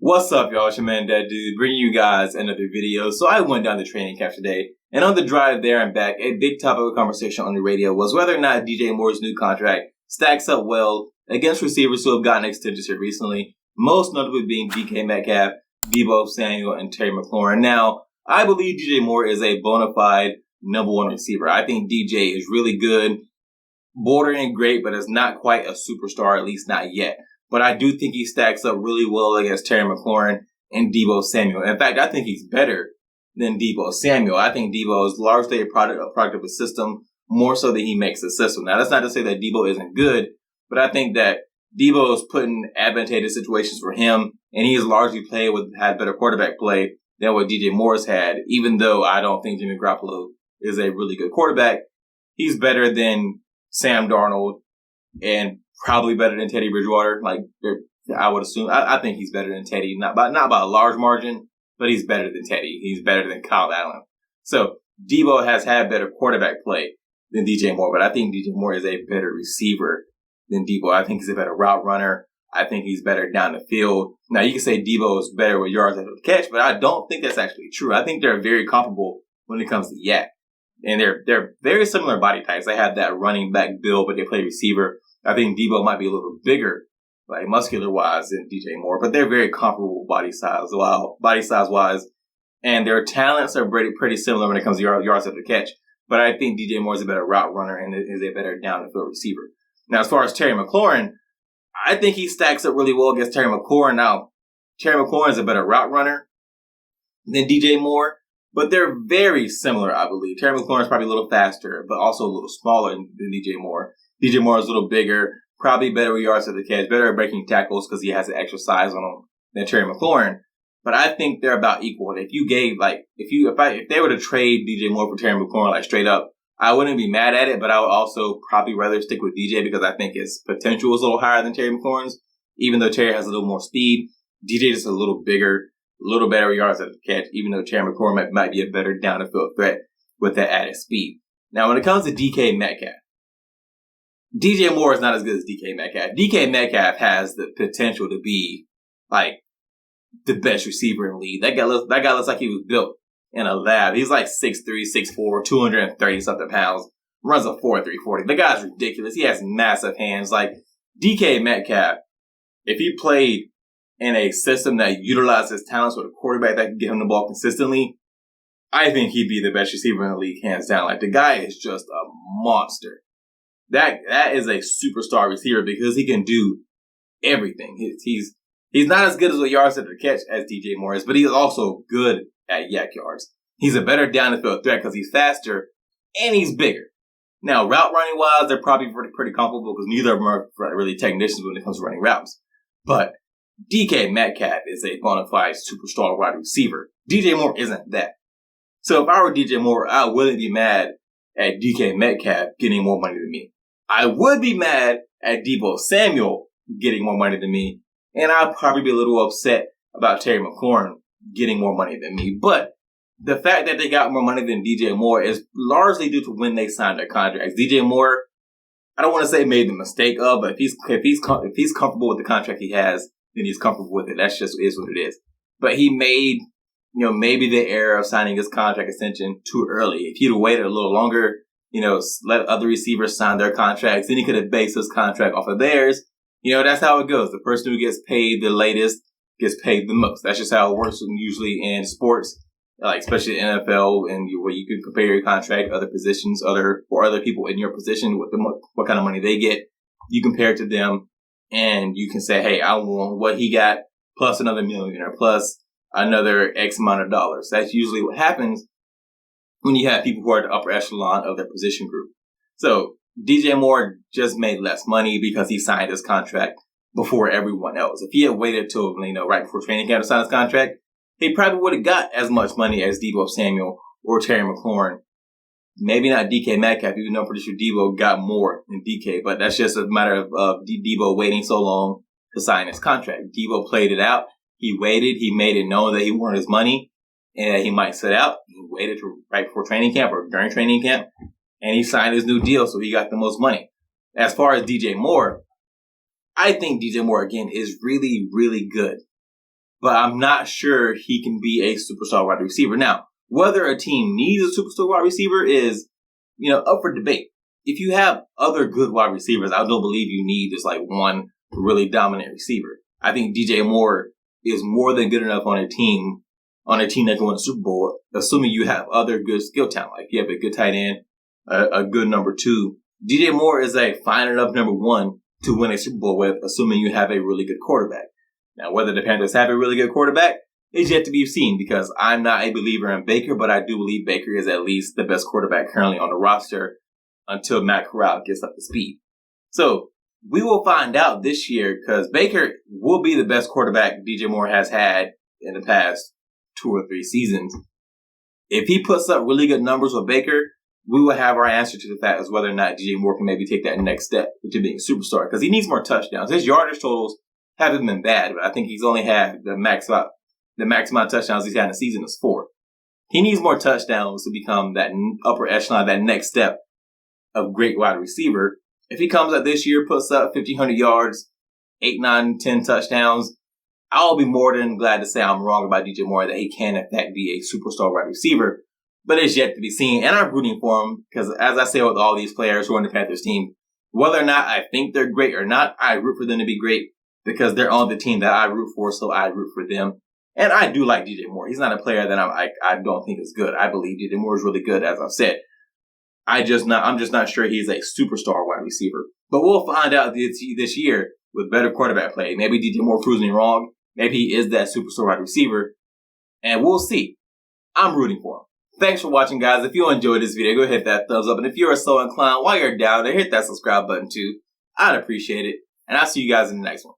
What's up, y'all? It's your man, That Dude, bringing you guys another video. So I went down to training camp today, and on the drive there and back, a big topic of conversation on the radio was whether or not DJ Moore's new contract stacks up well against receivers who have gotten extensions here recently, most notably being DK Metcalf, Deebo Samuel, and Terry McLaurin. Now, I believe DJ Moore is a bona fide number one receiver. I think DJ is really good, bordering great, but is not quite a superstar, at least not yet. But I do think he stacks up really well against Terry McLaurin and Deebo Samuel. In fact, I think he's better than Deebo Samuel. I think Deebo is largely a product of a system, more so than he makes the system. Now, that's not to say that Deebo isn't good, but I think that Deebo is put in advantageous situations for him, and he has largely had better quarterback play than what DJ Moore's had, even though I don't think Jimmy Garoppolo is a really good quarterback. He's better than Sam Darnold and probably better than Teddy Bridgewater. I would assume. I think he's better than Teddy, not by a large margin, but he's better than Teddy. He's better than Kyle Allen. So Deebo has had better quarterback play than DJ Moore, but I think DJ Moore is a better receiver than Deebo. I think he's a better route runner. I think he's better down the field. Now, you can say Deebo is better with yards after the catch, but I don't think that's actually true. I think they're very comparable when it comes to yak. And they're very similar body types. They have that running back build, but they play receiver. I think Deebo might be a little bigger, like muscular-wise, than DJ Moore, but they're very comparable body size-wise, and their talents are pretty similar when it comes to yards after the catch. But I think DJ Moore is a better route runner and is a better down-the-field receiver. Now, as far as Terry McLaurin, I think he stacks up really well against Terry McLaurin. Now, Terry McLaurin is a better route runner than DJ Moore, but they're very similar, I believe. Terry McLaurin is probably a little faster, but also a little smaller than DJ Moore. DJ Moore is a little bigger, probably better with yards at the catch, better at breaking tackles because he has the extra size on him than Terry McLaurin. But I think they're about equal. And if they were to trade DJ Moore for Terry McLaurin, straight up, I wouldn't be mad at it, but I would also probably rather stick with DJ because I think his potential is a little higher than Terry McLaurin's. Even though Terry has a little more speed, DJ is a little bigger, a little better yards at the catch, even though Terry McLaurin might be a better down-the-field threat with that added speed. Now, when it comes to DK Metcalf, DJ Moore is not as good as DK Metcalf. DK Metcalf has the potential to be the best receiver in the league. That guy looks like he was built in a lab. He's 6'3", 6'4", 230 something pounds. Runs a 4.3 40. The guy's ridiculous. He has massive hands. DK Metcalf, if he played in a system that utilizes his talents with a quarterback that can get him the ball consistently, I think he'd be the best receiver in the league, hands down. The guy is just a monster. That is a superstar receiver because he can do everything. He's not as good as with yards after the catch as DJ Moore is, but he's also good at yak yards. He's a better down the field threat because he's faster and he's bigger. Now, route running wise, they're probably pretty comparable because neither of them are really technicians when it comes to running routes. But DK Metcalf is a bona fide superstar wide receiver. DJ Moore isn't that. So if I were DJ Moore, I wouldn't be mad at DK Metcalf getting more money than me. I would be mad at Deebo Samuel getting more money than me, and I'd probably be a little upset about Terry McLaurin getting more money than me. But the fact that they got more money than DJ Moore is largely due to when they signed their contracts. DJ Moore, I don't want to say made the mistake of, but if he's comfortable with the contract he has, then he's comfortable with it. That's just is what it is. But he made, maybe the error of signing his contract extension too early. If he'd have waited a little longer, let other receivers sign their contracts, then he could have based his contract off of theirs. That's how it goes. The person who gets paid the latest gets paid the most. That's just how it works usually in sports, especially in NFL, and where you can compare your contract to other positions, other people in your position, what kind of money they get. You compare it to them, and you can say, hey, I want what he got plus another million or plus another X amount of dollars. That's usually what happens when you have people who are at the upper echelon of their position group. So DJ Moore just made less money because he signed his contract before everyone else. If he had waited till right before training camp to sign his contract, he probably would have got as much money as Deebo Samuel or Terry McLaurin. Maybe not DK Metcalf, even though I'm pretty sure Deebo got more than DK, but that's just a matter of Deebo waiting so long to sign his contract. Deebo played it out. He waited. He made it known that he wanted his money and that he might sit out. He waited right before training camp or during training camp, and he signed his new deal, so he got the most money. As far as DJ Moore, I think DJ Moore, again, is really, really good but I'm not sure he can be a superstar wide receiver. Now, whether a team needs a superstar wide receiver is, up for debate. If you have other good wide receivers, I don't believe you need just like one really dominant receiver. I think DJ Moore is more than good enough on a team that can win a Super Bowl, assuming you have other good skill talent. Like you have a good tight end, a good number two. DJ Moore is a fine enough number one to win a Super Bowl with, assuming you have a really good quarterback. Now, whether the Panthers have a really good quarterback is yet to be seen, because I'm not a believer in Baker, but I do believe Baker is at least the best quarterback currently on the roster until Matt Corral gets up to speed. So we will find out this year, because Baker will be the best quarterback DJ Moore has had in the past 2 or 3 seasons. If he puts up really good numbers with Baker, we will have our answer to the fact as whether or not DJ Moore can maybe take that next step into being a superstar, because he needs more touchdowns. His yardage totals haven't been bad, but I think he's only had the max amount of touchdowns he's had in a season is 4. He needs more touchdowns to become that upper echelon, that next step of great wide receiver. If he comes up this year, puts up 1,500 yards, 8, 9, 10 touchdowns, I'll be more than glad to say I'm wrong about DJ Moore, that he can, in fact, be a superstar wide receiver. But it's yet to be seen, and I'm rooting for him, because as I say with all these players who are on the Panthers team, whether or not I think they're great or not, I root for them to be great, because they're on the team that I root for, so I root for them. And I do like DJ Moore. He's not a player that I don't think is good. I believe DJ Moore is really good, as I've said. I'm just not sure he's a superstar wide receiver. But we'll find out this year with better quarterback play. Maybe DJ Moore proves me wrong. Maybe he is that superstar wide receiver. And we'll see. I'm rooting for him. Thanks for watching, guys. If you enjoyed this video, go hit that thumbs up. And if you're so inclined, while you're down there, hit that subscribe button too. I'd appreciate it. And I'll see you guys in the next one.